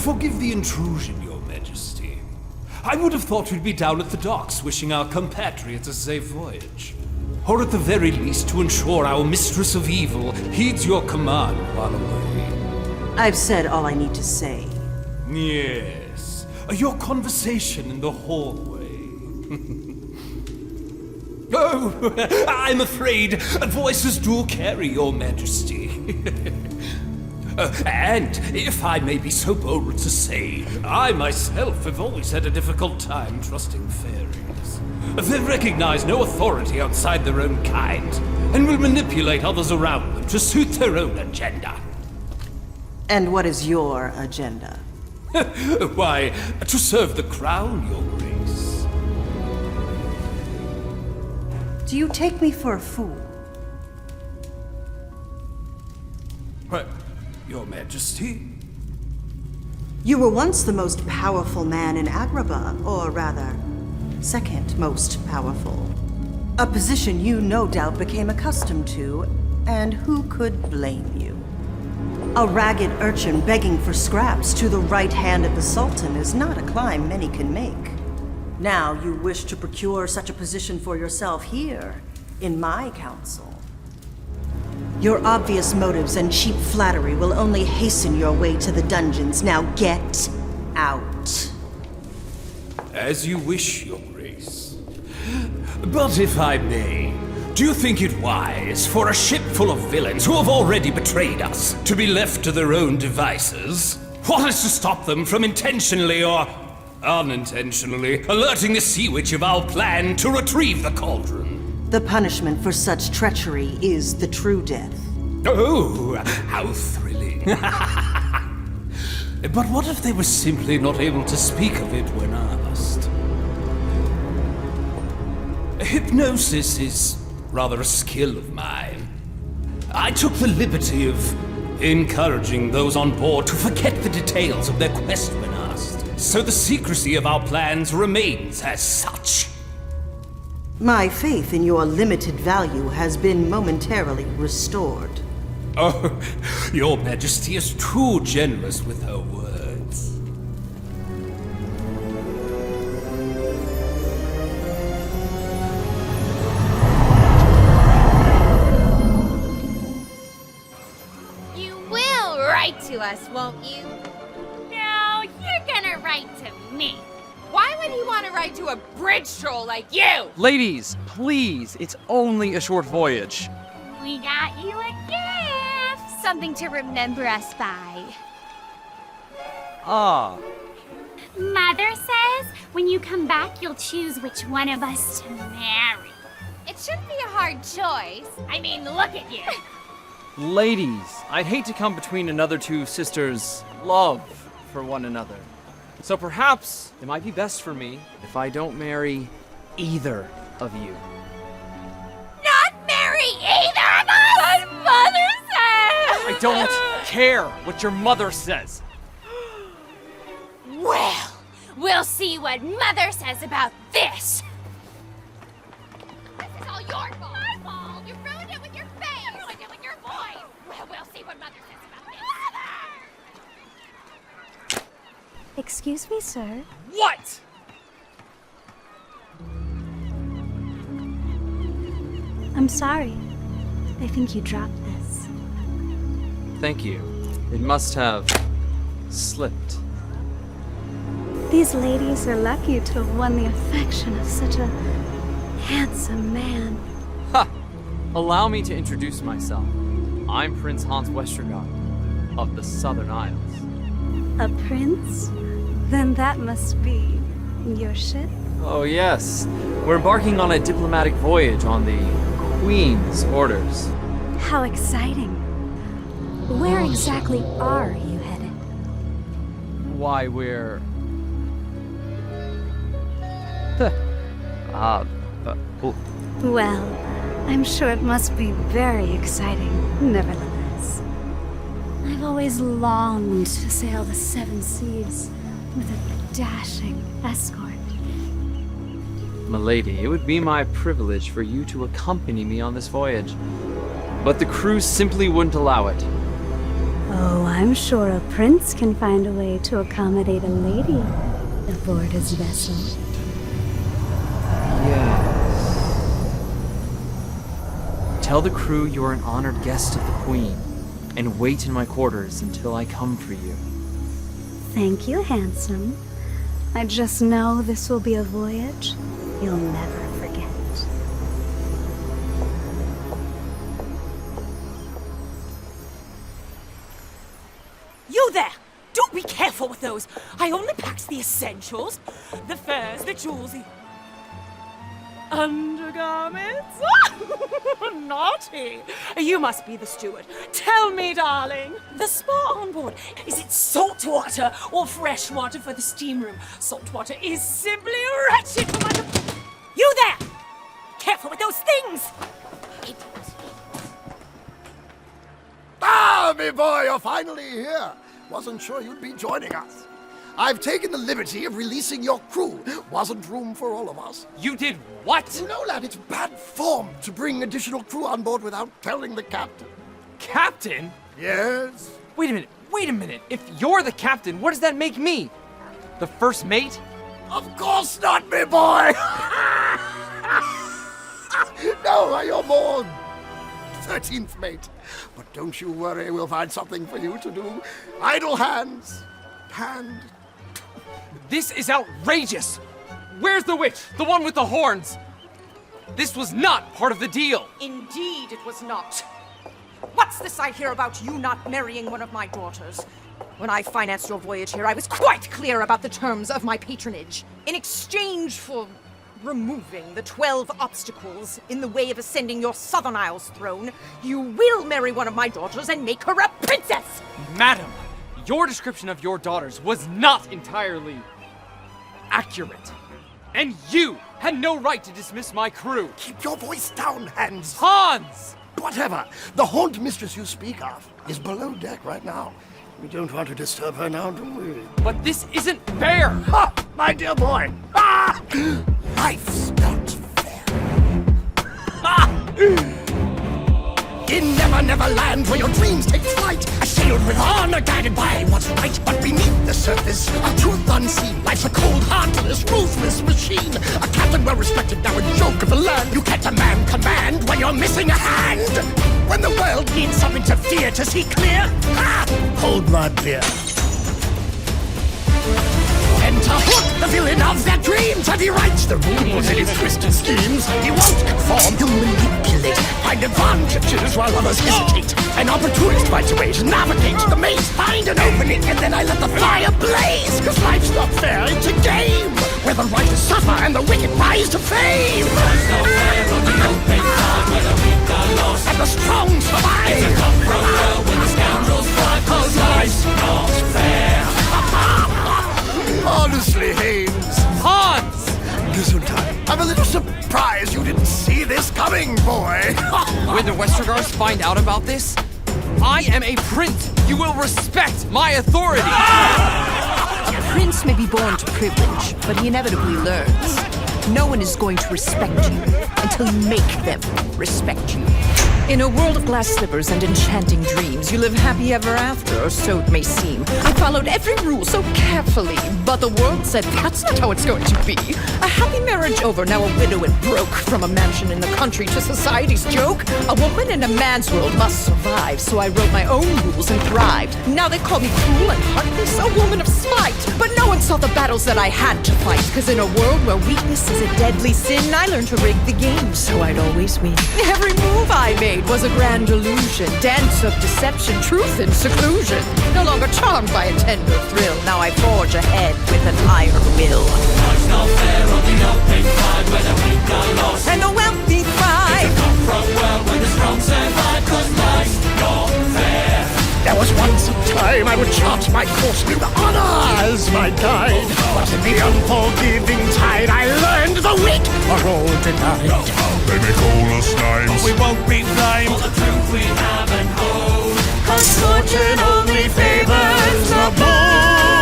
Forgive the intrusion, Your Majesty. I would have thought we'd be down at the docks wishing our compatriots a safe voyage. Or at the very least to ensure our Mistress of Evil heeds your command while away. I've said all I need to say. Yes. Your conversation in the hallway. Oh, I'm afraid voices do carry, Your Majesty. And, if I may be so bold to say, I myself have always had a difficult time trusting fairies. They recognize no authority outside their own kind, and will manipulate others around them to suit their own agenda. And what is your agenda? Why, to serve the crown, Your Grace. Do you take me for a fool? What, Your Majesty? You were once the most powerful man in Agrabah, or rather, second most powerful. A position you no doubt became accustomed to, and who could blame you? A ragged urchin begging for scraps to the right hand of the Sultan is not a climb many can make. Now you wish to procure such a position for yourself here, in my council. Your obvious motives and cheap flattery will only hasten your way to the dungeons. Now get out. As you wish, Your Grace. But if I may, do you think it wise for a ship full of villains who have already betrayed us to be left to their own devices? What is to stop them from intentionally or unintentionally alerting the Sea Witch of our plan to retrieve the cauldron? The punishment for such treachery is the true death. Oh, how thrilling. But what if they were simply not able to speak of it when asked? Hypnosis is rather a skill of mine. I took the liberty of encouraging those on board to forget the details of their quest when asked, so the secrecy of our plans remains as such. My faith in your limited value has been momentarily restored. Oh, Your Majesty is too generous with her words. You will write to us, won't you? No, you're gonna write to me. Why would he want to write to a bridge troll like you? Ladies, please, it's only a short voyage. We got you a gift. Something to remember us by. Ah, Mother says when you come back, you'll choose which one of us to marry. It shouldn't be a hard choice. I mean, look at you. ladies, I'd hate to come between another two sisters' love for one another. So perhaps it might be best for me if I don't marry either of you. Not marry either of us! But Mother says! I don't care what your mother says. Well, we'll see what Mother says about this. This is all your fault. My fault? You ruined it with your face. You ruined it with your voice. Well, we'll see what Mother says about this. Mother! Excuse me, sir. What? I'm sorry. I think you dropped this. Thank you. It must have slipped. These ladies are lucky to have won the affection of such a handsome man. Ha! Allow me to introduce myself. I'm Prince Hans Westergaard of the Southern Isles. A prince? Then that must be your ship? Oh, yes. We're embarking on a diplomatic voyage on the Queen's orders. How exciting. Where exactly are you headed? Why, we're... oh. Well, I'm sure it must be very exciting, nevertheless. I've always longed to sail the seven seas with a dashing escort. Milady, it would be my privilege for you to accompany me on this voyage. But the crew simply wouldn't allow it. Oh, I'm sure a prince can find a way to accommodate a lady aboard his vessel. Yes. Tell the crew you're an honored guest of the Queen, and wait in my quarters until I come for you. Thank you, handsome. I just know this will be a voyage you'll never forget. You there! Do be careful with those! I only packed the essentials. The furs, the jewels, the undergarments. Naughty! You must be the steward. Tell me, darling, the spa on board, is it salt water or fresh water for the steam room? Salt water is simply wretched for my... You there! Careful with those things! Ah, me boy, you're finally here. Wasn't sure you'd be joining us. I've taken the liberty of releasing your crew. Wasn't room for all of us. You did what? You know, lad, it's bad form to bring additional crew on board without telling the captain. Captain? Yes? Wait a minute. If you're the captain, what does that make me? The first mate? Of course not, me boy! No, you're more 13th mate. But don't you worry, we'll find something for you to do. Idle hands. This is outrageous! Where's the witch? The one with the horns? This was not part of the deal! Indeed, it was not. What's this I hear about you not marrying one of my daughters? When I financed your voyage here, I was quite clear about the terms of my patronage. In exchange for removing the 12 obstacles in the way of ascending your Southern Isles throne, you will marry one of my daughters and make her a princess! Madam, your description of your daughters was not entirely accurate. And you had no right to dismiss my crew. Keep your voice down, Hans. Hans! Whatever. The haunt mistress you speak of is below deck right now. We don't want to disturb her now, do we? But this isn't fair! Ha! My dear boy! Ah! Life's not fair. In Never Land, where your dreams take flight, a sailed with honor, guided by what's right. But beneath the surface, a truth unseen, life's a cold, heartless, ruthless machine. A captain well-respected, now a joke of the land. You can't command when you're missing a hand. When the world needs something to fear, to see clear, hold my beer. Enter Hook, the villain of their dreams, and he writes the rules in his twisted schemes. He won't conform, he'll manipulate, find advantages while others hesitate. An opportunist finds a way to navigate the maze, find an opening, and then I let the fire blaze. Cause life's not fair, it's a game where the righteous suffer and the wicked rise to fame. There's no fair on the open ground where the weak are lost and the strong survive. It's a cutthroat world when the scoundrels thrive, cause life's not fair. Honestly, Haynes. Hans! Gesundheit. I'm a little surprised you didn't see this coming, boy. When the Westergars find out about this, I am a prince. You will respect my authority. A prince may be born to privilege, but he inevitably learns. No one is going to respect you until you make them respect you. In a world of glass slippers and enchanting dreams, you live happy ever after, or so it may seem. I followed every rule so carefully, but the world said that's not how it's going to be. A happy marriage over, now a widow and broke. From a mansion in the country to society's joke. A woman in a man's world must survive, so I wrote my own rules and thrived. Now they call me cruel and heartless, a woman of spite. But no one saw the battles that I had to fight, cause in a world where weakness is a deadly sin, I learned to rig the game so I'd always win. Every move I made was a grand illusion, dance of deception, truth and seclusion. No longer charmed by a tender thrill, now I forge ahead with an iron will. Life's not fair on the open side where the weak are lost And the wealthy thrive. It's a cutthroat world where the strong survive, cause life's not fair. There was once a time I would chart my course with honor as my guide. But in the unforgiving tide, I learned the weak are all denied. They may call us names, But we won't be blamed for the truth we have and hold. Cause fortune only favors the bold.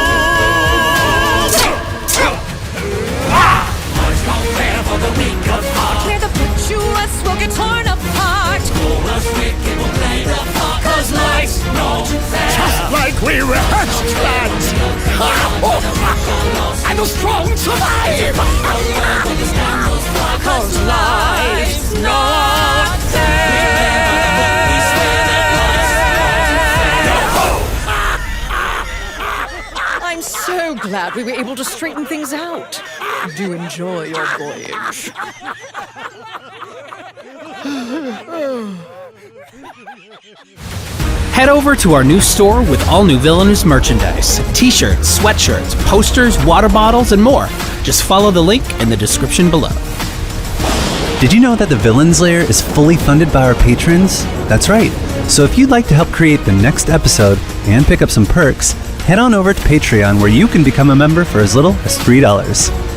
Life's not fair for the weak of heart. Where the virtuous will get torn apart. All us wicked will play the part, cause life's That's not fair. Just like we rehearsed plans. And the strong survive. Cause life's not We swear that I'm so glad we were able to straighten things out. Do enjoy your voyage. Head over to our new store with all new Villainous merchandise. T-shirts, sweatshirts, posters, water bottles, and more. Just follow the link in the description below. Did you know that the Villains Lair is fully funded by our patrons? That's right. So if you'd like to help create the next episode and pick up some perks, head on over to Patreon where you can become a member for as little as $3.